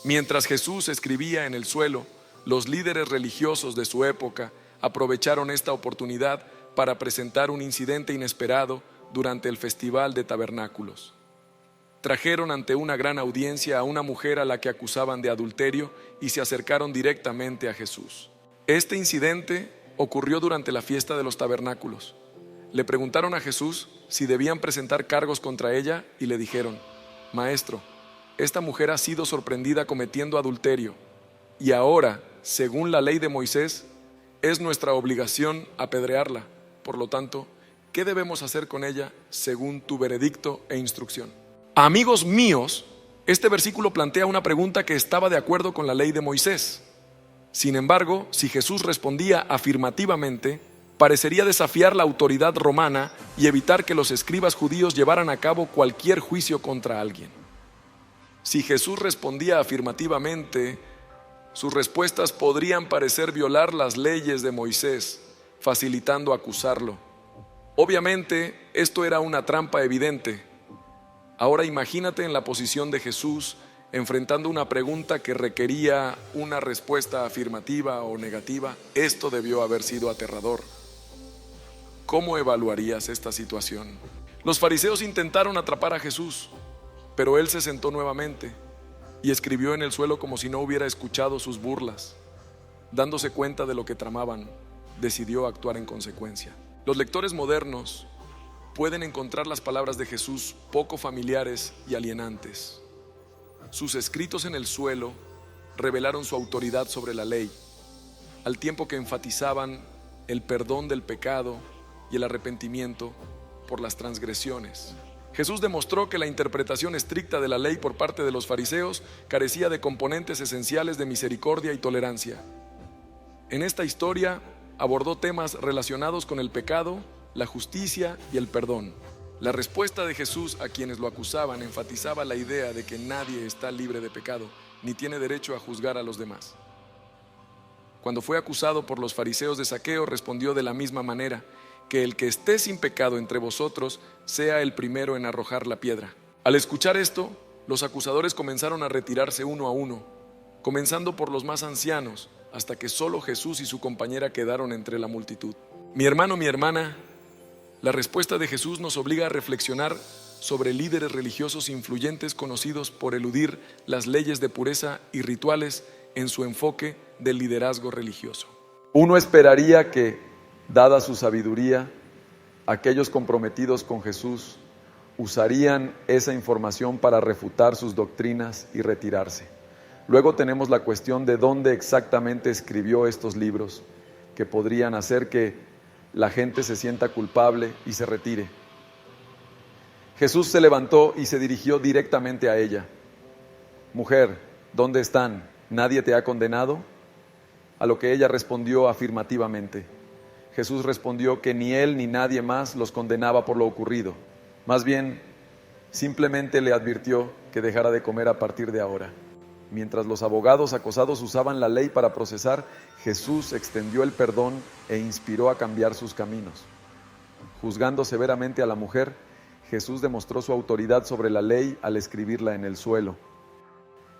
Mientras Jesús escribía en el suelo, los líderes religiosos de su época aprovecharon esta oportunidad para presentar un incidente inesperado durante el Festival de Tabernáculos. Trajeron ante una gran audiencia a una mujer a la que acusaban de adulterio y se acercaron directamente a Jesús. Este incidente ocurrió durante la fiesta de los tabernáculos. Le preguntaron a Jesús si debían presentar cargos contra ella y le dijeron: Maestro, esta mujer ha sido sorprendida cometiendo adulterio y ahora, según la ley de Moisés, es nuestra obligación apedrearla. Por lo tanto, ¿qué debemos hacer con ella según tu veredicto e instrucción? Amigos míos, este versículo plantea una pregunta que estaba de acuerdo con la ley de Moisés. Sin embargo, si Jesús respondía afirmativamente, parecería desafiar la autoridad romana y evitar que los escribas judíos llevaran a cabo cualquier juicio contra alguien. Si Jesús respondía afirmativamente, sus respuestas podrían parecer violar las leyes de Moisés, facilitando acusarlo. Obviamente, esto era una trampa evidente. Ahora imagínate en la posición de Jesús, enfrentando una pregunta que requería una respuesta afirmativa o negativa. Esto debió haber sido aterrador. ¿Cómo evaluarías esta situación? Los fariseos intentaron atrapar a Jesús, pero él se sentó nuevamente y escribió en el suelo como si no hubiera escuchado sus burlas. Dándose cuenta de lo que tramaban, decidió actuar en consecuencia. Los lectores modernos pueden encontrar las palabras de Jesús poco familiares y alienantes. Sus escritos en el suelo revelaron su autoridad sobre la ley, al tiempo que enfatizaban el perdón del pecado y el arrepentimiento por las transgresiones. Jesús demostró que la interpretación estricta de la ley por parte de los fariseos carecía de componentes esenciales de misericordia y tolerancia. En esta historia abordó temas relacionados con el pecado, la justicia y el perdón. La respuesta de Jesús a quienes lo acusaban enfatizaba la idea de que nadie está libre de pecado, ni tiene derecho a juzgar a los demás. Cuando fue acusado por los fariseos de saqueo, respondió de la misma manera: que el que esté sin pecado entre vosotros sea el primero en arrojar la piedra. Al escuchar esto, los acusadores comenzaron a retirarse uno a uno, comenzando por los más ancianos, hasta que solo Jesús y su compañera quedaron entre la multitud. Mi hermano, mi hermana, la respuesta de Jesús nos obliga a reflexionar sobre líderes religiosos influyentes conocidos por eludir las leyes de pureza y rituales en su enfoque del liderazgo religioso. Uno esperaría que, dada su sabiduría, aquellos comprometidos con Jesús usarían esa información para refutar sus doctrinas y retirarse. Luego tenemos la cuestión de dónde exactamente escribió estos libros, que podrían hacer que la gente se sienta culpable y se retire. Jesús se levantó y se dirigió directamente a ella. Mujer, ¿dónde están? ¿Nadie te ha condenado? A lo que ella respondió afirmativamente. Jesús respondió que ni él ni nadie más los condenaba por lo ocurrido. Más bien, simplemente le advirtió que dejara de comer a partir de ahora. Mientras los abogados acosados usaban la ley para procesar, Jesús extendió el perdón e inspiró a cambiar sus caminos. Juzgando severamente a la mujer, Jesús demostró su autoridad sobre la ley al escribirla en el suelo,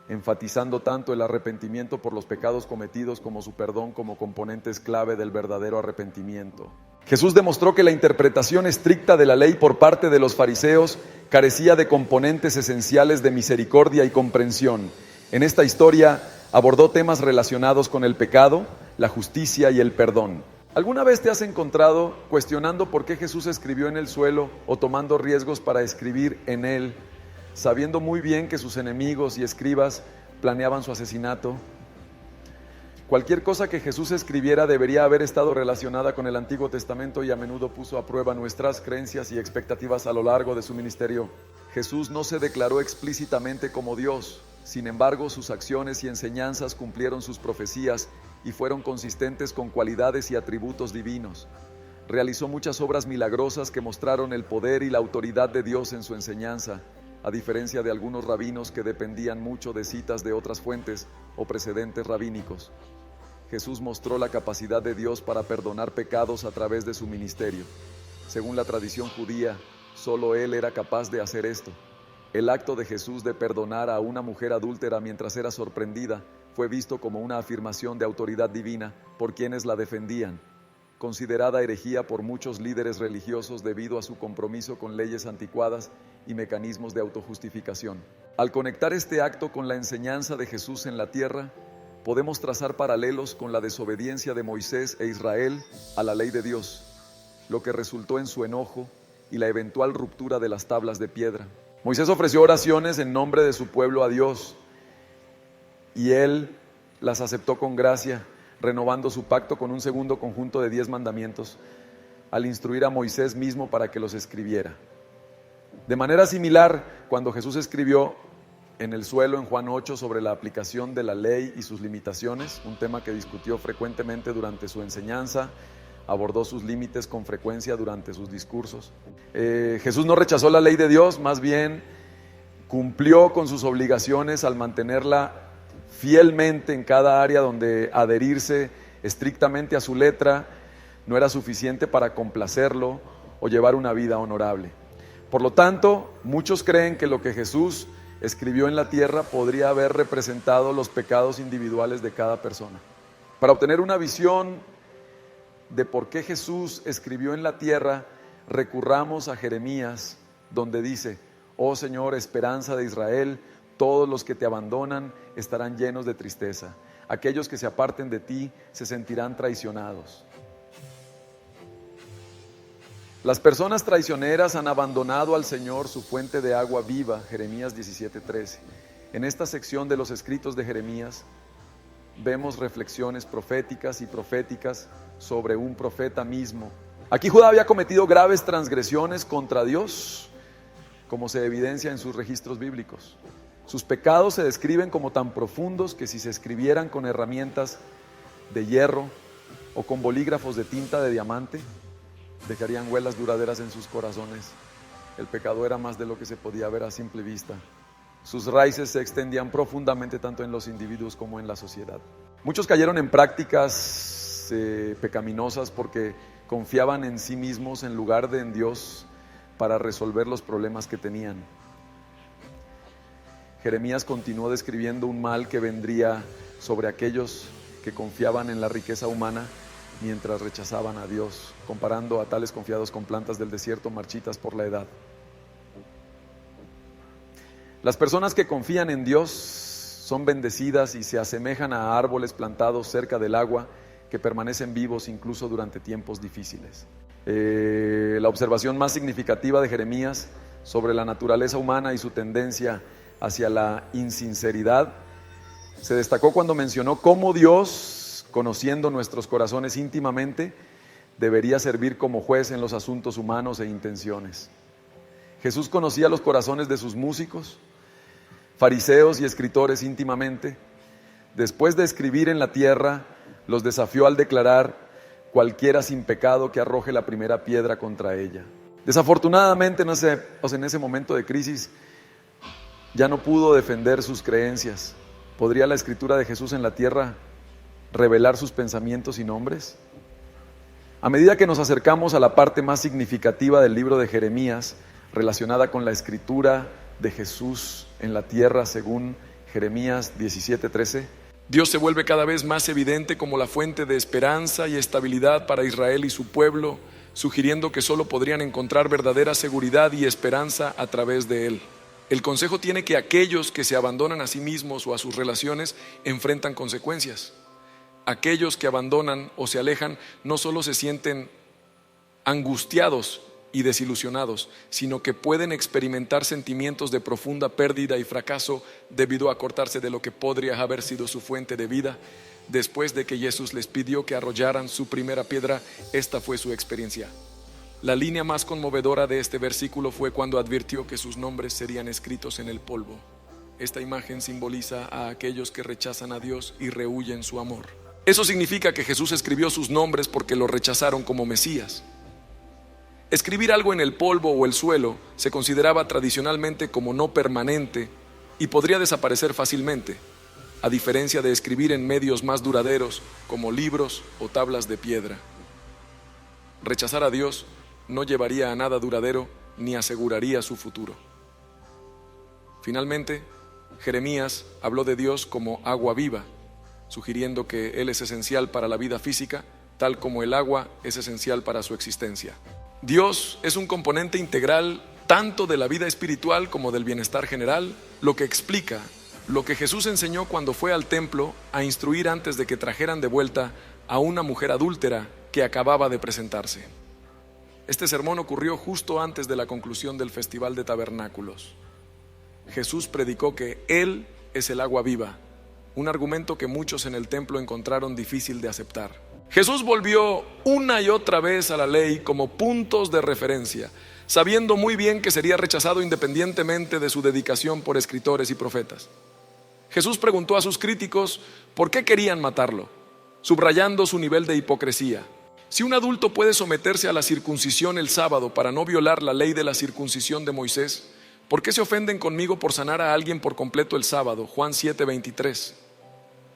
enfatizando tanto el arrepentimiento por los pecados cometidos como su perdón como componentes clave del verdadero arrepentimiento. Jesús demostró que la interpretación estricta de la ley por parte de los fariseos carecía de componentes esenciales de misericordia y comprensión. En esta historia abordó temas relacionados con el pecado, la justicia y el perdón. ¿Alguna vez te has encontrado cuestionando por qué Jesús escribió en el suelo o tomando riesgos para escribir en él, sabiendo muy bien que sus enemigos y escribas planeaban su asesinato? Cualquier cosa que Jesús escribiera debería haber estado relacionada con el Antiguo Testamento y a menudo puso a prueba nuestras creencias y expectativas a lo largo de su ministerio. Jesús no se declaró explícitamente como Dios. Sin embargo, sus acciones y enseñanzas cumplieron sus profecías y fueron consistentes con cualidades y atributos divinos. Realizó muchas obras milagrosas que mostraron el poder y la autoridad de Dios en su enseñanza, a diferencia de algunos rabinos que dependían mucho de citas de otras fuentes o precedentes rabínicos. Jesús mostró la capacidad de Dios para perdonar pecados a través de su ministerio. Según la tradición judía, solo Él era capaz de hacer esto. El acto de Jesús de perdonar a una mujer adúltera mientras era sorprendida fue visto como una afirmación de autoridad divina por quienes la defendían, considerada herejía por muchos líderes religiosos debido a su compromiso con leyes anticuadas y mecanismos de autojustificación. Al conectar este acto con la enseñanza de Jesús en la tierra, podemos trazar paralelos con la desobediencia de Moisés e Israel a la ley de Dios, lo que resultó en su enojo y la eventual ruptura de las tablas de piedra. Moisés ofreció oraciones en nombre de su pueblo a Dios y él las aceptó con gracia, renovando su pacto con un segundo conjunto de 10 mandamientos al instruir a Moisés mismo para que los escribiera. De manera similar, cuando Jesús escribió en el suelo en Juan 8 sobre la aplicación de la ley y sus limitaciones, un tema que discutió frecuentemente durante su enseñanza, abordó sus límites con frecuencia durante sus discursos. Jesús no rechazó la ley de Dios, más bien cumplió con sus obligaciones al mantenerla fielmente en cada área donde adherirse estrictamente a su letra no era suficiente para complacerlo o llevar una vida honorable. Por lo tanto, muchos creen que lo que Jesús escribió en la tierra podría haber representado los pecados individuales de cada persona. Para obtener una visión de por qué Jesús escribió en la tierra, recurramos a Jeremías, donde dice: oh Señor, esperanza de Israel, todos los que te abandonan estarán llenos de tristeza. Aquellos que se aparten de ti se sentirán traicionados. Las personas traicioneras han abandonado al Señor, su fuente de agua viva, Jeremías 17:13. En esta sección de los escritos de Jeremías vemos reflexiones proféticas y proféticas sobre un profeta mismo. Aquí Judá había cometido graves transgresiones contra Dios, como se evidencia en sus registros bíblicos. Sus pecados se describen como tan profundos que si se escribieran con herramientas de hierro o con bolígrafos de tinta de diamante, dejarían huellas duraderas en sus corazones. El pecado era más de lo que se podía ver a simple vista. Sus raíces se extendían profundamente tanto en los individuos como en la sociedad. Muchos cayeron en prácticas pecaminosas porque confiaban en sí mismos en lugar de en Dios para resolver los problemas que tenían. Jeremías continuó describiendo un mal que vendría sobre aquellos que confiaban en la riqueza humana mientras rechazaban a Dios, comparando a tales confiados con plantas del desierto marchitas por la edad. Las personas que confían en Dios son bendecidas y se asemejan a árboles plantados cerca del agua que permanecen vivos incluso durante tiempos difíciles. La observación más significativa de Jeremías sobre la naturaleza humana y su tendencia hacia la insinceridad se destacó cuando mencionó cómo Dios, conociendo nuestros corazones íntimamente, debería servir como juez en los asuntos humanos e intenciones. Jesús conocía los corazones de sus músicos, fariseos y escritores íntimamente. Después de escribir en la tierra, los desafió al declarar: cualquiera sin pecado que arroje la primera piedra contra ella. Desafortunadamente, en ese momento de crisis, ya no pudo defender sus creencias. ¿Podría la escritura de Jesús en la tierra revelar sus pensamientos y nombres? A medida que nos acercamos a la parte más significativa del libro de Jeremías, relacionada con la escritura de Jesús en la tierra según Jeremías 17:13, Dios se vuelve cada vez más evidente como la fuente de esperanza y estabilidad para Israel y su pueblo, sugiriendo que solo podrían encontrar verdadera seguridad y esperanza a través de Él. El consejo tiene que aquellos que se abandonan a sí mismos o a sus relaciones enfrentan consecuencias. Aquellos que abandonan o se alejan no solo se sienten angustiados y desilusionados, sino que pueden experimentar sentimientos de profunda pérdida y fracaso debido a cortarse de lo que podría haber sido su fuente de vida. Después de que Jesús les pidió que arrollaran su primera piedra, esta fue su experiencia. La línea más conmovedora de este versículo fue cuando advirtió que sus nombres serían escritos en el polvo. Esta imagen simboliza a aquellos que rechazan a Dios y rehúyen su amor. Eso significa que Jesús escribió sus nombres porque lo rechazaron como Mesías. Escribir algo en el polvo o el suelo se consideraba tradicionalmente como no permanente y podría desaparecer fácilmente, a diferencia de escribir en medios más duraderos como libros o tablas de piedra. Rechazar a Dios no llevaría a nada duradero ni aseguraría su futuro. Finalmente, Jeremías habló de Dios como agua viva, sugiriendo que Él es esencial para la vida física, tal como el agua es esencial para su existencia. Dios es un componente integral tanto de la vida espiritual como del bienestar general, lo que explica lo que Jesús enseñó cuando fue al templo a instruir antes de que trajeran de vuelta a una mujer adúltera que acababa de presentarse. Este sermón ocurrió justo antes de la conclusión del Festival de Tabernáculos. Jesús predicó que Él es el agua viva, un argumento que muchos en el templo encontraron difícil de aceptar. Jesús volvió una y otra vez a la ley como puntos de referencia, sabiendo muy bien que sería rechazado independientemente de su dedicación por escritores y profetas. Jesús preguntó a sus críticos por qué querían matarlo, subrayando su nivel de hipocresía. Si un adulto puede someterse a la circuncisión el sábado para no violar la ley de la circuncisión de Moisés, ¿por qué se ofenden conmigo por sanar a alguien por completo el sábado? Juan 7:23.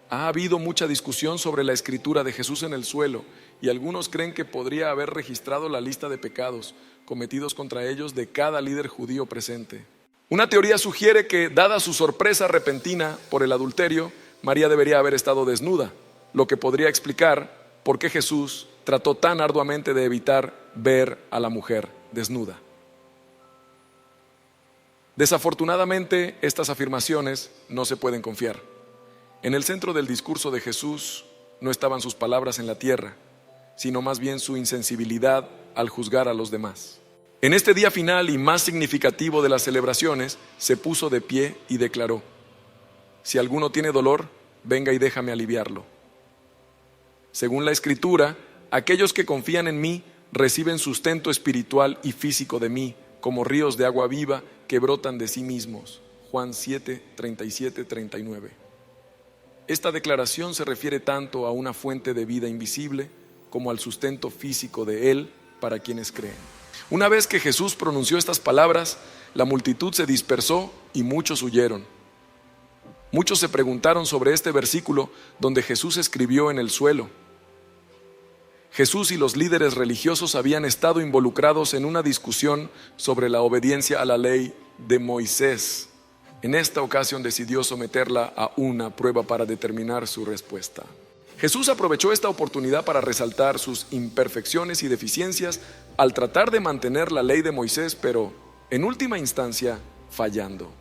Ha habido mucha discusión sobre la escritura de Jesús en el suelo, y algunos creen que podría haber registrado la lista de pecados cometidos contra ellos de cada líder judío presente. Una teoría sugiere que, dada su sorpresa repentina por el adulterio, María debería haber estado desnuda, lo que podría explicar por qué Jesús trató tan arduamente de evitar ver a la mujer desnuda. Desafortunadamente, estas afirmaciones no se pueden confiar. En el centro del discurso de Jesús no estaban sus palabras en la tierra, sino más bien su insensibilidad al juzgar a los demás. En este día final y más significativo de las celebraciones, se puso de pie y declaró: si alguno tiene dolor, venga y déjame aliviarlo. Según la Escritura, aquellos que confían en mí reciben sustento espiritual y físico de mí, como ríos de agua viva que brotan de sí mismos. Juan 7:37-39. Esta declaración se refiere tanto a una fuente de vida invisible como al sustento físico de Él para quienes creen. Una vez que Jesús pronunció estas palabras, la multitud se dispersó y muchos huyeron. Muchos se preguntaron sobre este versículo donde Jesús escribió en el suelo. Jesús y los líderes religiosos habían estado involucrados en una discusión sobre la obediencia a la ley de Moisés. En esta ocasión decidió someterla a una prueba para determinar su respuesta. Jesús aprovechó esta oportunidad para resaltar sus imperfecciones y deficiencias al tratar de mantener la ley de Moisés, pero en última instancia fallando.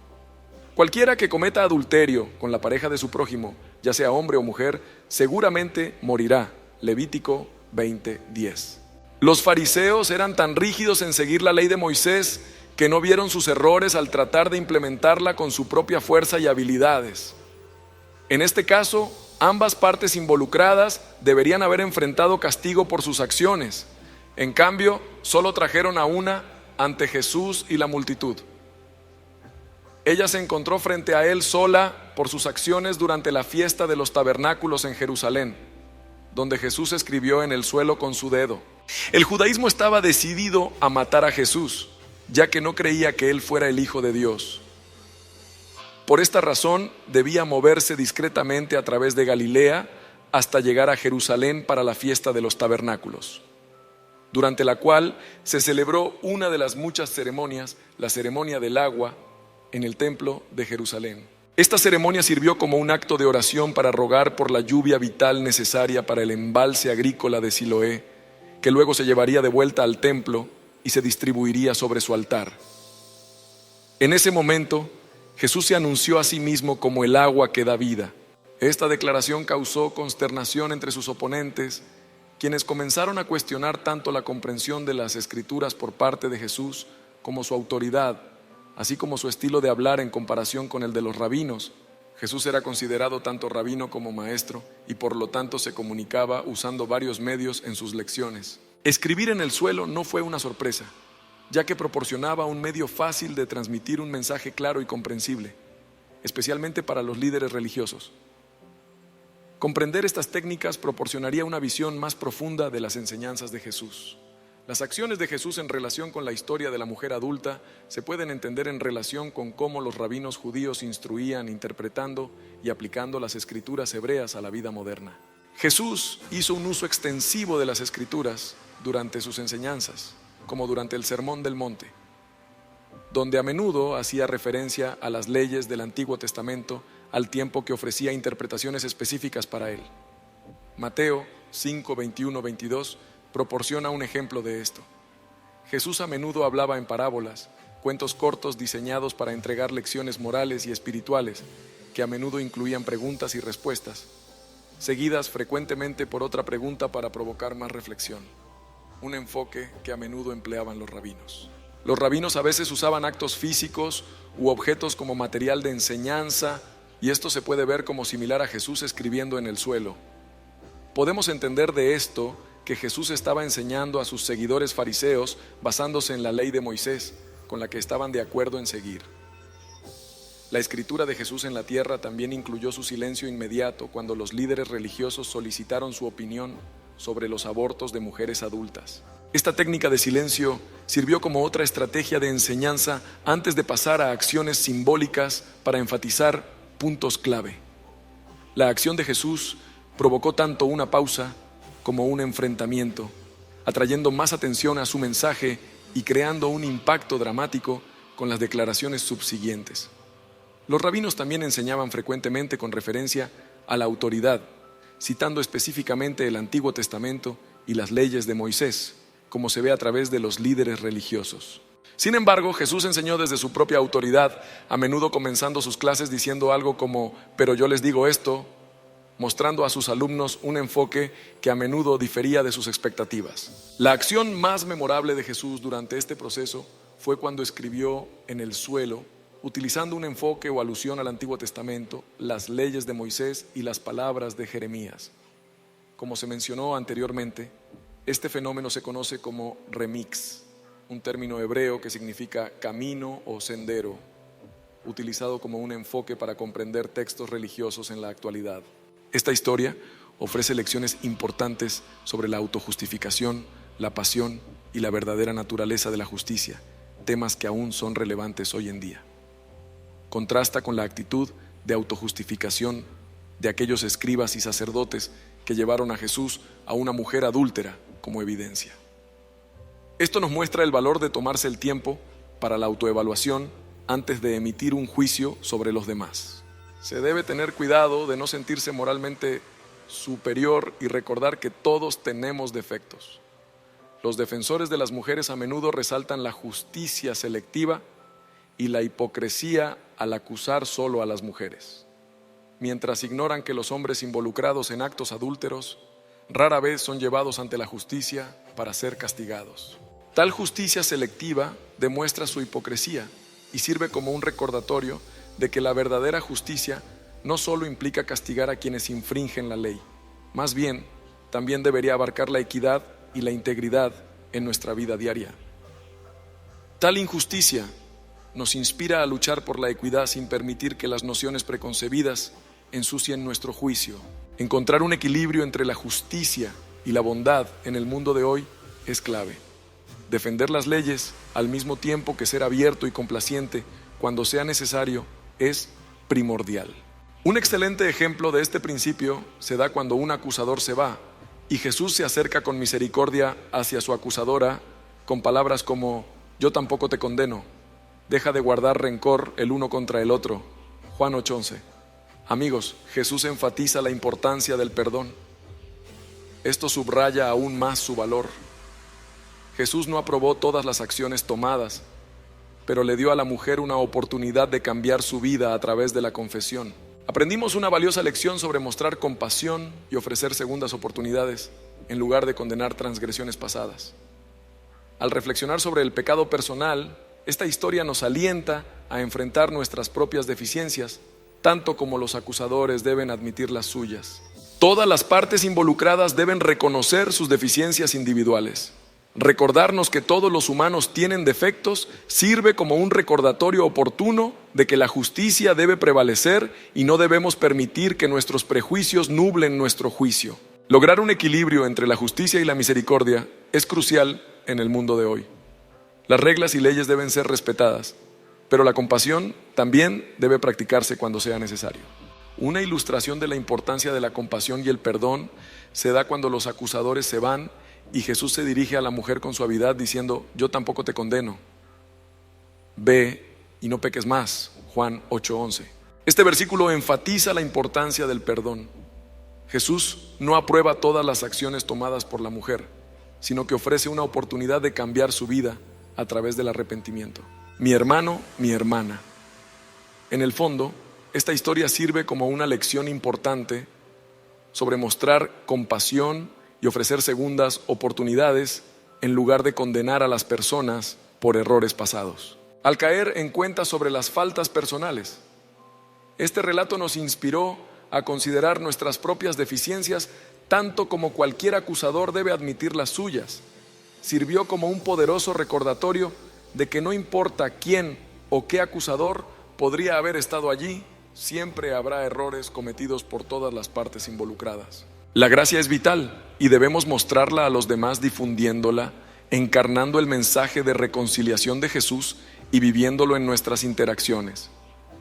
Cualquiera que cometa adulterio con la pareja de su prójimo, ya sea hombre o mujer, seguramente morirá. Levítico 20:10. Los fariseos eran tan rígidos en seguir la ley de Moisés que no vieron sus errores al tratar de implementarla con su propia fuerza y habilidades. En este caso, ambas partes involucradas deberían haber enfrentado castigo por sus acciones. En cambio, solo trajeron a una ante Jesús y la multitud. Ella se encontró frente a él sola por sus acciones durante la fiesta de los tabernáculos en Jerusalén, donde Jesús escribió en el suelo con su dedo. El judaísmo estaba decidido a matar a Jesús, ya que no creía que él fuera el Hijo de Dios. Por esta razón, debía moverse discretamente a través de Galilea hasta llegar a Jerusalén para la fiesta de los tabernáculos, durante la cual se celebró una de las muchas ceremonias, la ceremonia del agua, en el templo de Jerusalén. Esta ceremonia sirvió como un acto de oración para rogar por la lluvia vital necesaria para el embalse agrícola de Siloé, que luego se llevaría de vuelta al templo y se distribuiría sobre su altar. En ese momento, Jesús se anunció a sí mismo como el agua que da vida. Esta declaración causó consternación entre sus oponentes, quienes comenzaron a cuestionar tanto la comprensión de las Escrituras por parte de Jesús como su autoridad, así como su estilo de hablar en comparación con el de los rabinos. Jesús era considerado tanto rabino como maestro y por lo tanto se comunicaba usando varios medios en sus lecciones. Escribir en el suelo no fue una sorpresa, ya que proporcionaba un medio fácil de transmitir un mensaje claro y comprensible, especialmente para los líderes religiosos. Comprender estas técnicas proporcionaría una visión más profunda de las enseñanzas de Jesús. Las acciones de Jesús en relación con la historia de la mujer adulta se pueden entender en relación con cómo los rabinos judíos instruían, interpretando y aplicando las escrituras hebreas a la vida moderna. Jesús hizo un uso extensivo de las escrituras durante sus enseñanzas, como durante el Sermón del Monte, donde a menudo hacía referencia a las leyes del Antiguo Testamento al tiempo que ofrecía interpretaciones específicas para él. Mateo 5, 21, 22 proporciona un ejemplo de esto. Jesús a menudo hablaba en parábolas, cuentos cortos diseñados para entregar lecciones morales y espirituales, que a menudo incluían preguntas y respuestas, seguidas frecuentemente por otra pregunta para provocar más reflexión, un enfoque que a menudo empleaban los rabinos. Los rabinos a veces usaban actos físicos u objetos como material de enseñanza, y esto se puede ver como similar a Jesús escribiendo en el suelo. Podemos entender de esto que Jesús estaba enseñando a sus seguidores fariseos basándose en la ley de Moisés, con la que estaban de acuerdo en seguir. La escritura de Jesús en la tierra también incluyó su silencio inmediato cuando los líderes religiosos solicitaron su opinión sobre los abortos de mujeres adultas. Esta técnica de silencio sirvió como otra estrategia de enseñanza antes de pasar a acciones simbólicas para enfatizar puntos clave. La acción de Jesús provocó tanto una pausa como un enfrentamiento, atrayendo más atención a su mensaje y creando un impacto dramático con las declaraciones subsiguientes. Los rabinos también enseñaban frecuentemente con referencia a la autoridad, citando específicamente el Antiguo Testamento y las leyes de Moisés, como se ve a través de los líderes religiosos. Sin embargo, Jesús enseñó desde su propia autoridad, a menudo comenzando sus clases diciendo algo como, pero yo les digo esto, mostrando a sus alumnos un enfoque que a menudo difería de sus expectativas. La acción más memorable de Jesús durante este proceso fue cuando escribió en el suelo, utilizando un enfoque o alusión al Antiguo Testamento, las leyes de Moisés y las palabras de Jeremías. Como se mencionó anteriormente, este fenómeno se conoce como remix, un término hebreo que significa camino o sendero, utilizado como un enfoque para comprender textos religiosos en la actualidad. Esta historia ofrece lecciones importantes sobre la autojustificación, la pasión y la verdadera naturaleza de la justicia, temas que aún son relevantes hoy en día. Contrasta con la actitud de autojustificación de aquellos escribas y sacerdotes que llevaron a Jesús a una mujer adúltera como evidencia. Esto nos muestra el valor de tomarse el tiempo para la autoevaluación antes de emitir un juicio sobre los demás. Se debe tener cuidado de no sentirse moralmente superior y recordar que todos tenemos defectos. Los defensores de las mujeres a menudo resaltan la justicia selectiva y la hipocresía al acusar solo a las mujeres, mientras ignoran que los hombres involucrados en actos adúlteros rara vez son llevados ante la justicia para ser castigados. Tal justicia selectiva demuestra su hipocresía y sirve como un recordatorio de que la verdadera justicia no solo implica castigar a quienes infringen la ley, más bien también debería abarcar la equidad y la integridad en nuestra vida diaria. Tal injusticia nos inspira a luchar por la equidad sin permitir que las nociones preconcebidas ensucien nuestro juicio. Encontrar un equilibrio entre la justicia y la bondad en el mundo de hoy es clave. Defender las leyes al mismo tiempo que ser abierto y complaciente cuando sea necesario es primordial. Un excelente ejemplo de este principio se da cuando un acusador se va y Jesús se acerca con misericordia hacia su acusadora con palabras como: yo tampoco te condeno, deja de guardar rencor el uno contra el otro. Juan 8:11. Amigos, Jesús enfatiza la importancia del perdón. Esto subraya aún más su valor. Jesús no aprobó todas las acciones tomadas, pero le dio a la mujer una oportunidad de cambiar su vida a través de la confesión. Aprendimos una valiosa lección sobre mostrar compasión y ofrecer segundas oportunidades en lugar de condenar transgresiones pasadas. Al reflexionar sobre el pecado personal, esta historia nos alienta a enfrentar nuestras propias deficiencias, tanto como los acusadores deben admitir las suyas. Todas las partes involucradas deben reconocer sus deficiencias individuales. Recordarnos que todos los humanos tienen defectos sirve como un recordatorio oportuno de que la justicia debe prevalecer y no debemos permitir que nuestros prejuicios nublen nuestro juicio. Lograr un equilibrio entre la justicia y la misericordia es crucial en el mundo de hoy. Las reglas y leyes deben ser respetadas, pero la compasión también debe practicarse cuando sea necesario. Una ilustración de la importancia de la compasión y el perdón se da cuando los acusadores se van y Jesús se dirige a la mujer con suavidad diciendo: yo tampoco te condeno. Ve y no peques más. Juan 8:11. Este versículo enfatiza la importancia del perdón. Jesús no aprueba todas las acciones tomadas por la mujer, sino que ofrece una oportunidad de cambiar su vida a través del arrepentimiento. Mi hermano, mi hermana. En el fondo, esta historia sirve como una lección importante sobre mostrar compasión y ofrecer segundas oportunidades en lugar de condenar a las personas por errores pasados. Al caer en cuenta sobre las faltas personales, este relato nos inspiró a considerar nuestras propias deficiencias tanto como cualquier acusador debe admitir las suyas. Sirvió como un poderoso recordatorio de que no importa quién o qué acusador podría haber estado allí, siempre habrá errores cometidos por todas las partes involucradas. La gracia es vital y debemos mostrarla a los demás difundiéndola, encarnando el mensaje de reconciliación de Jesús y viviéndolo en nuestras interacciones.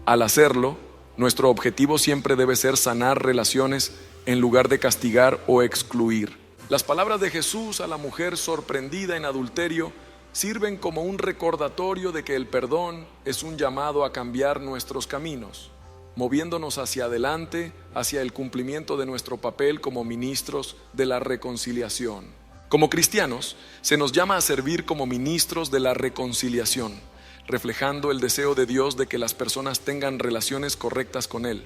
Al hacerlo, nuestro objetivo siempre debe ser sanar relaciones en lugar de castigar o excluir. Las palabras de Jesús a la mujer sorprendida en adulterio sirven como un recordatorio de que el perdón es un llamado a cambiar nuestros caminos, moviéndonos hacia adelante, hacia el cumplimiento de nuestro papel como ministros de la reconciliación. Como cristianos, se nos llama a servir como ministros de la reconciliación, reflejando el deseo de Dios de que las personas tengan relaciones correctas con Él.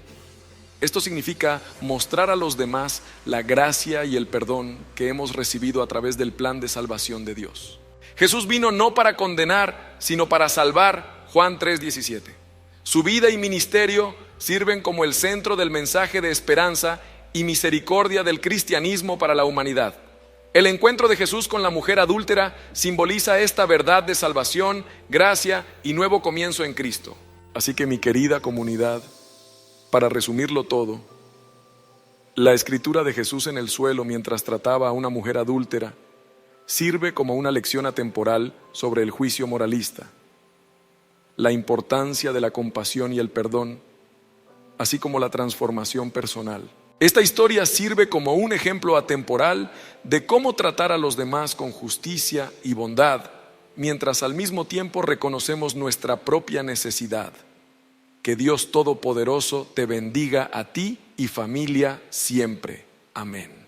Esto significa mostrar a los demás la gracia y el perdón que hemos recibido a través del plan de salvación de Dios. Jesús vino no para condenar, sino para salvar. Juan 3:17. Su vida y ministerio sirven como el centro del mensaje de esperanza y misericordia del cristianismo para la humanidad. El encuentro de Jesús con la mujer adúltera simboliza esta verdad de salvación, gracia y nuevo comienzo en Cristo. Así que, mi querida comunidad, para resumirlo todo, la escritura de Jesús en el suelo mientras trataba a una mujer adúltera sirve como una lección atemporal sobre el juicio moralista, la importancia de la compasión y el perdón, así como la transformación personal. Esta historia sirve como un ejemplo atemporal de cómo tratar a los demás con justicia y bondad, mientras al mismo tiempo reconocemos nuestra propia necesidad. Que Dios Todopoderoso te bendiga a ti y familia siempre. Amén.